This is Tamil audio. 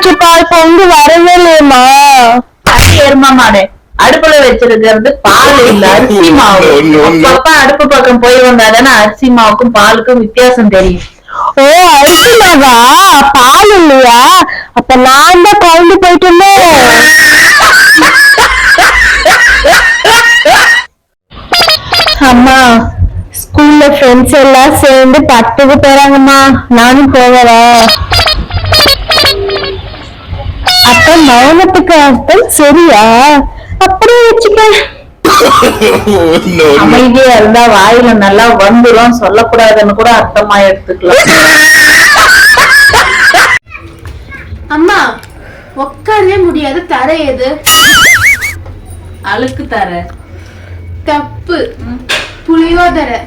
ஆச்சு பால் பொங்கி வரவே இல்லையம்மா. அது எருமா மாடு அடுப்புல வச்சிருக்கிறது பால் இல்ல அரிசி மாவு. அப்பப்ப அடுப்பு பக்கம் போய் வந்தாதானே அரிசி மாவுக்கும் பாலுக்கும் வித்தியாசம் தெரியும். ஓ அரிசி மாவா, பால் இல்லையா? அப்ப நான் தான் கவுந்து போயிட்டேனே. அம்மா ஸ்கூல்ல ஃப்ரெண்ட்ஸ் எல்லாம் சேர்ந்து பட்டுக்கு போறாங்கம்மா, நானும் போகிறேன். அப்ப மௌனத்துக்கு அர்த்தம் சரியா? அப்படியே வச்சுக்க. அமைதியா இருந்தா வாயில நல்லா வந்துரும், சொல்லக்கூடாதுன்னு கூட அர்த்தமா எடுத்துக்கலாம். அம்மா உட்காரவே முடியாது, தர எது? அழுக்கு தர. தப்பு, புளியோதரை.